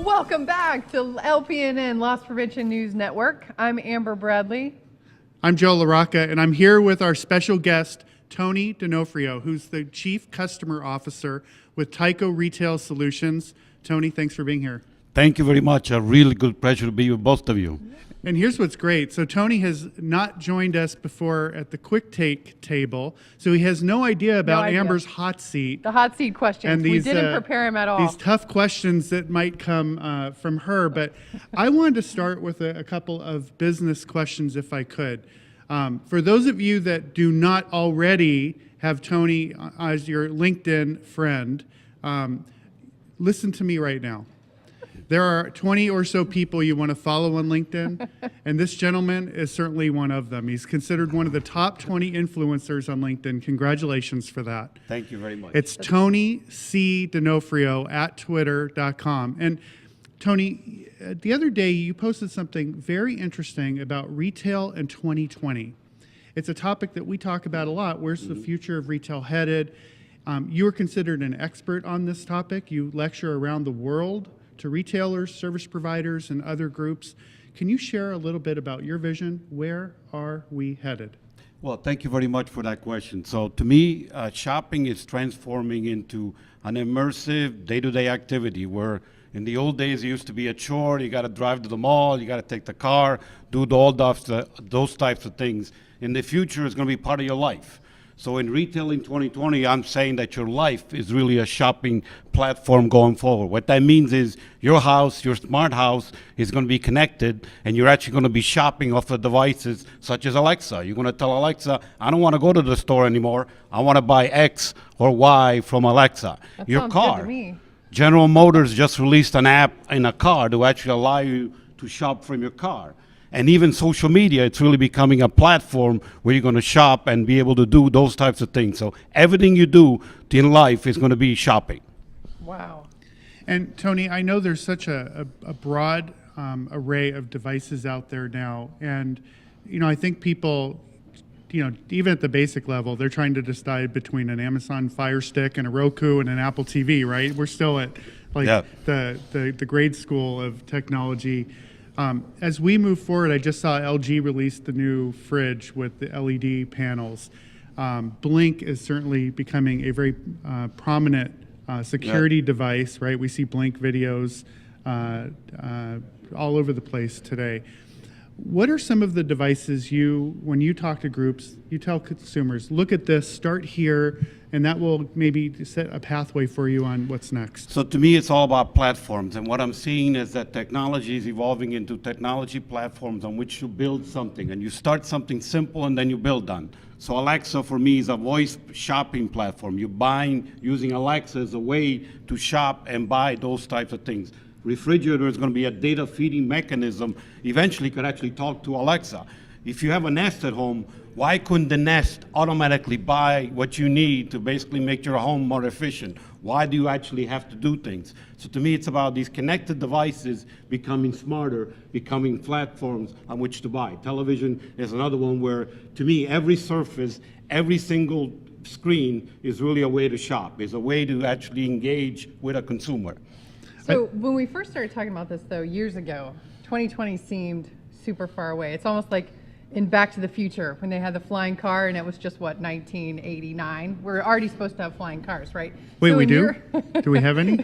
Welcome back to LPNN, Loss Prevention News Network. I'm Amber Bradley. I'm Joe LaRocca, and I'm here with our special guest, Tony D'Onofrio, who's the Chief Customer Officer with Tyco Retail Solutions. Tony, thanks for being here. Thank you very much. A really good pleasure to be with both of you. And here's what's great. So Tony has not joined us before at the quick take table, so he has no idea about Amber's hot seat. The hot seat questions. And these, we didn't prepare him at all. These tough questions that might come from her. But I wanted to start with a couple of business questions, if I could. For those of you that do not already have Tony as your LinkedIn friend, listen to me right now. There are 20 or so people you want to follow on LinkedIn, and this gentleman is certainly one of them. He's considered one of the top 20 influencers on LinkedIn. Congratulations for that. Thank you very much. It's Tony C. D'Onofrio at twitter.com. And Tony, the other day you posted something very interesting about retail in 2020. It's a topic that we talk about a lot. Where's the future of retail headed? You are considered an expert on this topic. You lecture around the world to retailers, service providers, and other groups. Can you share a little bit about your vision? Where are we headed? Well, thank you very much for that question. So to me, shopping is transforming into an immersive day-to-day activity where in the old days it used to be a chore. You got to drive to the mall, you got to take the car, do all those types of things. In the future, it's going to be part of your life. So in retail in 2020, I'm saying that your life is really a shopping platform going forward. What that means is your house, your smart house, is going to be connected, and you're actually going to be shopping off of devices such as Alexa. You're going to tell Alexa, I don't want to go to the store anymore. I want to buy X or Y from Alexa. That your sounds car. good to me. General Motors just released an app in a car to actually allow you to shop from your car. And even social media, it's really becoming a platform where you're going to shop and be able to do those types of things. So everything you do in life is going to be shopping. Wow. And Tony, I know there's such a broad array of devices out there now. And, you know, I think people, you know, even at the basic level, they're trying to decide between an Amazon Fire Stick and a Roku and an Apple TV, right? We're still at like the grade school of technology. As we move forward, I just saw LG release the new fridge with the LED panels. Blink is certainly becoming a very prominent security device, right? We see Blink videos all over the place today. What are some of the devices when you talk to groups, you tell consumers, look at this, start here, and that will maybe set a pathway for you on what's next? So to me, it's all about platforms. And what I'm seeing is that technology is evolving into technology platforms on which you build something. And you start something simple and then you build on. So Alexa for me is a voice shopping platform. You're buying using Alexa as a way to shop and buy those types of things. Refrigerator is going to be a data feeding mechanism. Eventually could actually talk to Alexa. If you have a Nest at home, why couldn't the Nest automatically buy what you need to basically make your home more efficient? Why do you actually have to do things? So to me, it's about these connected devices becoming smarter, becoming platforms on which to buy. Television is another one where, to me, every surface, every single screen is really a way to shop, is a way to actually engage with a consumer. So when we first started talking about this, though, years ago, 2020 seemed super far away. It's almost like in Back to the Future when they had the flying car, and it was just, what, 1989? We're already supposed to have flying cars, right? Wait, so we do? Do we have any?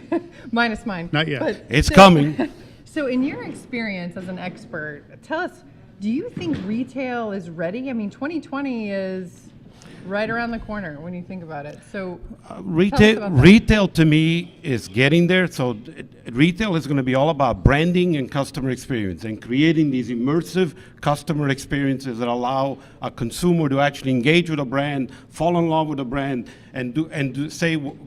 Minus mine. Not yet. But it's coming. So in your experience as an expert, tell us, do you think retail is ready? I mean, 2020 is right around the corner when you think about it. So retail to me is getting there. So retail is going to be all about branding and customer experience and creating these immersive customer experiences that allow a consumer to actually engage with a brand, fall in love with a brand, and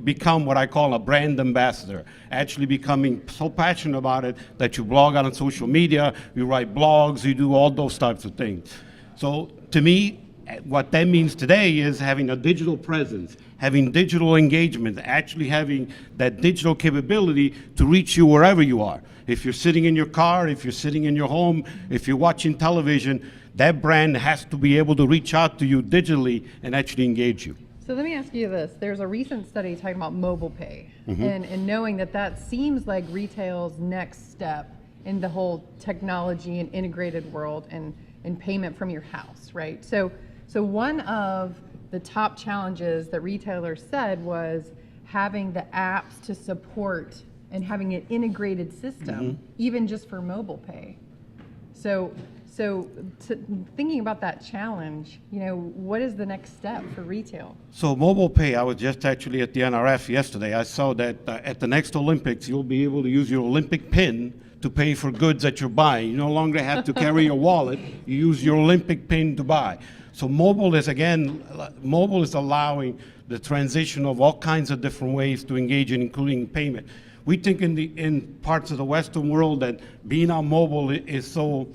become what I call a brand ambassador. Actually becoming so passionate about it that you blog out on social media, you write blogs, you do all those types of things. So to me, what that means today is having a digital presence, having digital engagement, actually having that digital capability to reach you wherever you are. If you're sitting in your car, if you're sitting in your home, if you're watching television, that brand has to be able to reach out to you digitally and actually engage you. So let me ask you this. There's a recent study talking about mobile pay Mm-hmm. and knowing that that seems like retail's next step in the whole technology and integrated world and payment from your house, right? So one of the top challenges that retailers said was having the apps to support and having an integrated system, even just for mobile pay. So thinking about that challenge, what is the next step for retail? So mobile pay, I was just actually at the NRF yesterday. I saw that at the next Olympics, you'll be able to use your Olympic pin to pay for goods that you're buying. You no longer have to carry your wallet. You use your Olympic pin to buy. So mobile is allowing the transition of all kinds of different ways to engage in, including payment. We think in parts of the Western world that being on mobile is so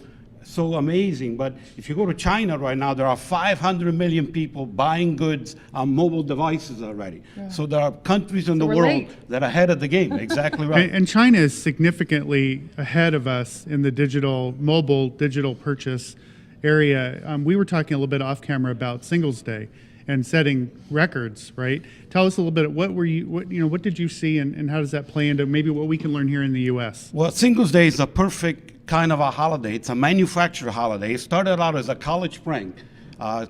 amazing, but if you go to China right now, there are 500 million people buying goods on mobile devices already. Yeah. So there are countries in the world that are ahead of the game. Exactly right. And China is significantly ahead of us in the mobile digital purchase area. We were talking a little bit off camera about Singles Day and setting records, right? Tell us a little bit. What did you see, and how does that play into maybe what we can learn here in the U.S.? Well, Singles Day is a perfect kind of a holiday. It's a manufactured holiday. It started out as a college prank.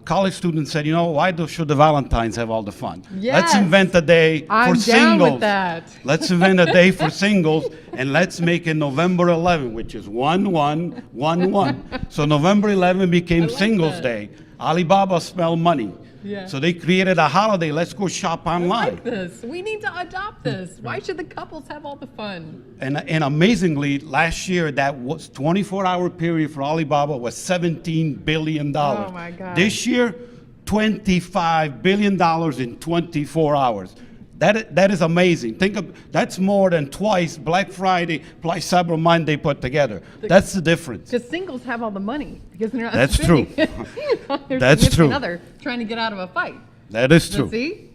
College students said, why should the Valentines have all the fun? Yes. Let's invent a day I'm for down singles. With that. Let's invent a day for singles, and let's make it November 11, which is 1-1-1-1. So November 11 became Singles Day. Alibaba smelled money. Yeah. So they created a holiday. Let's go shop online. I like this. We need to adopt this. Why should the couples have all the fun? And amazingly, last year, that was 24-hour period for Alibaba was $17 billion. Oh, my God. This year, $25 billion in 24 hours. That is amazing. That's more than twice Black Friday plus Cyber Monday put together. That's the difference. Because singles have all the money because they're not That's spending true. on their That's significant true. other trying to get out of a fight. That is true. See?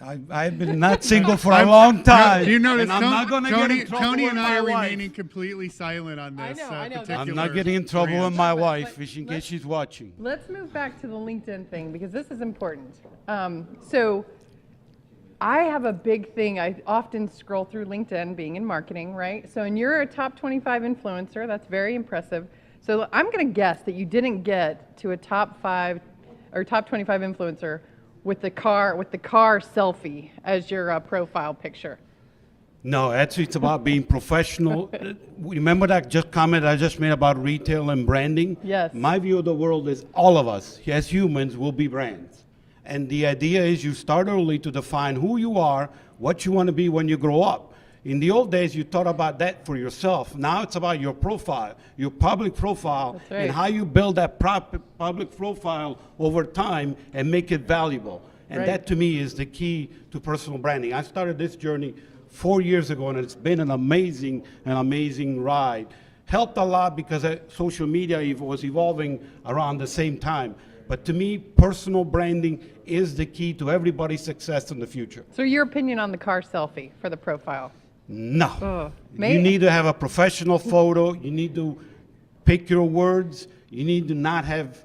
I've been not single for a long time. Do you notice and I'm not gonna get in trouble Tony with and my I are wife. remaining completely silent on this I know. particular I'm not getting in trouble with my brand. wife, in case she's watching. Let's move back to the LinkedIn thing because this is important. So I have a big thing. I often scroll through LinkedIn being in marketing, right? So, and you're a top 25 influencer. That's very impressive. So I'm going to guess that you didn't get to a top 5 or top 25 influencer with the car selfie as your profile picture. No, actually, it's about being professional. Remember that comment I just made about retail and branding? Yes. My view of the world is all of us, as humans, will be brands. And the idea is you start early to define who you are, what you want to be when you grow up. In the old days, you thought about that for yourself. Now it's about your profile, your public profile, That's right. and how you build that public profile over time and make it valuable. And Right. that, to me, is the key to personal branding. I started this journey 4 years ago, and it's been an amazing ride. Helped a lot because social media was evolving around the same time. But to me, personal branding is the key to everybody's success in the future. So your opinion on the car selfie for the profile? No. You May- need to have a professional photo. You need to pick your words. You need to not have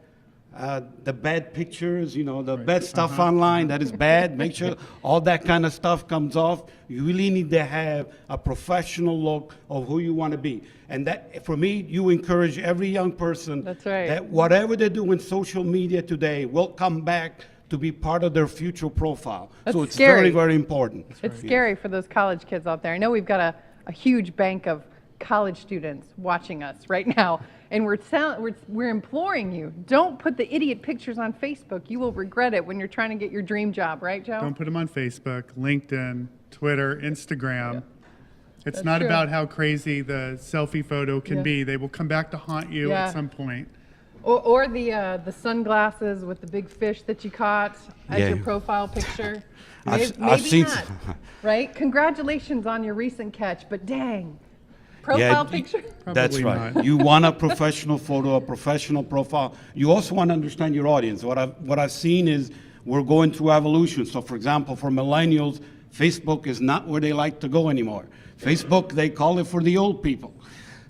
the bad pictures, the bad stuff online that is bad. Make sure all that kind of stuff comes off. You really need to have a professional look of who you want to be. And that, for me, you encourage every young person That's right. that whatever they do in social media today will come back to be part of their future profile. That's so it's scary. very, very important. It's scary for those college kids out there. I know we've got a huge bank of college students watching us right now, and we're imploring you, don't put the idiot pictures on Facebook. You will regret it when you're trying to get your dream job, right, Joe? Don't put them on Facebook, LinkedIn, Twitter, Instagram. Yeah. It's That's not true. about how crazy the selfie photo can Yeah. be. They will come back to haunt you Yeah. at some point. Or the sunglasses with the big fish that you caught as Yeah. your profile picture. I've Maybe seen not, right? Congratulations on your recent catch, but dang, profile Yeah, picture. That's Probably right. not. You want a professional photo, a professional profile. You also want to understand your audience. What I've seen is we're going through evolution. So, for example, for millennials, Facebook is not where they like to go anymore. Facebook, they call it for the old people.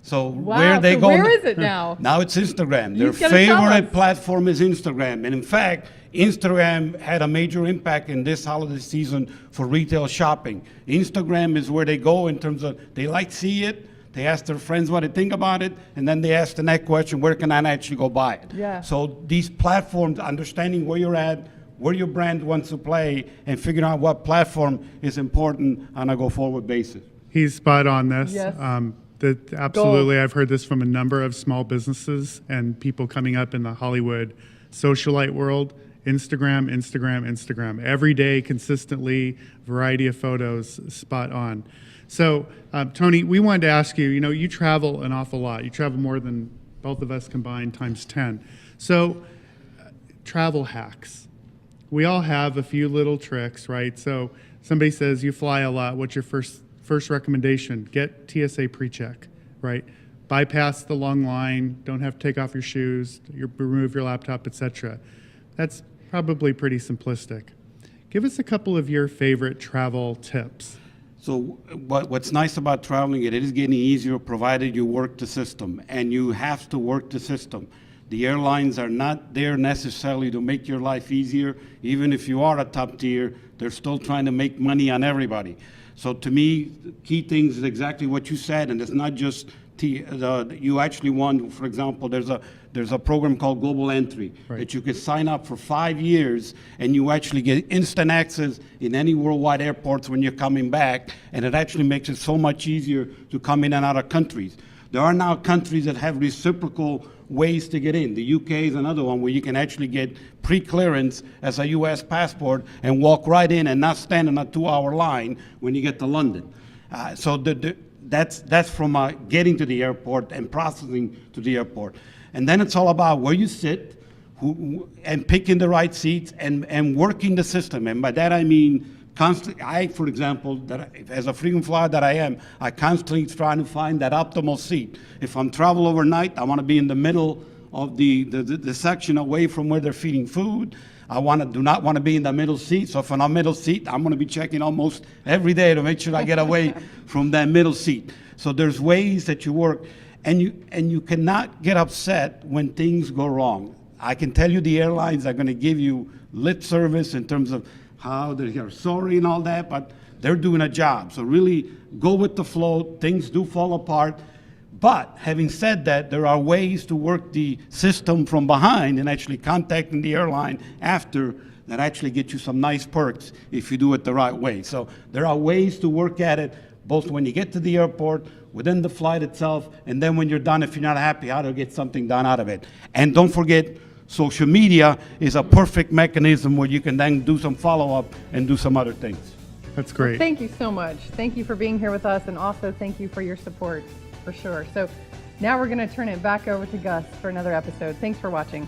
So Wow, where they so go where is it now? Now it's Instagram. You Their gotta tell favorite us. platform is Instagram. And in fact, Instagram had a major impact in this holiday season for retail shopping. Instagram is where they go in terms of they like to see it, they ask their friends what they think about it, and then they ask the next question, where can I actually go buy it? Yeah. So these platforms, understanding where you're at, where your brand wants to play, and figuring out what platform is important on a go-forward basis. He's spot on this. Yes. Absolutely. I've heard this from a number of small businesses and people coming up in the Hollywood socialite world. Instagram, Instagram, Instagram. Every day, consistently, variety of photos, spot on. So, Tony, we wanted to ask you, you travel an awful lot. You travel more than both of us combined times 10. So, travel hacks. We all have a few little tricks, right? So, somebody says you fly a lot. What's your first recommendation? Get TSA pre-check, right? Bypass the long line. Don't have to take off your shoes. Remove your laptop, etc. That's probably pretty simplistic. Give us a couple of your favorite travel tips. So what's nice about traveling, it is getting easier provided you work the system, and you have to work the system. The airlines are not there necessarily to make your life easier. Even if you are a top tier, they're still trying to make money on everybody. So to me, key things is exactly what you said, and it's not just you actually want, for example, there's a program called Global Entry that you can sign up for 5 years, and you actually get instant access in any worldwide airports when you're coming back, and it actually makes it so much easier to come in and out of countries. There are now countries that have reciprocal ways to get in. The UK is another one where you can actually get pre-clearance as a US passport and walk right in and not stand in a 2-hour line when you get to London. That's from getting to the airport and processing to the airport. And then it's all about where you sit and picking the right seats and working the system. And by that I mean constantly, for example, as a frequent flyer that I am, I constantly trying to find that optimal seat. If I'm traveling overnight, I want to be in the middle of the section away from where they're feeding food. Do not want to be in the middle seat. So if I'm in the middle seat, I'm going to be checking almost every day to make sure I get away from that middle seat. So there's ways that you work, and you cannot get upset when things go wrong. I can tell you the airlines are going to give you lip service in terms of how they're sorry and all that, but they're doing a job. So really go with the flow. Things do fall apart. But having said that, there are ways to work the system from behind and actually contacting the airline after that actually get you some nice perks if you do it the right way. So there are ways to work at it, both when you get to the airport, within the flight itself, and then when you're done, if you're not happy, how to get something done out of it. And don't forget, social media is a perfect mechanism where you can then do some follow-up and do some other things. That's great. Well, thank you so much. Thank you for being here with us, and also thank you for your support, for sure. So now we're going to turn it back over to Gus for another episode. Thanks for watching.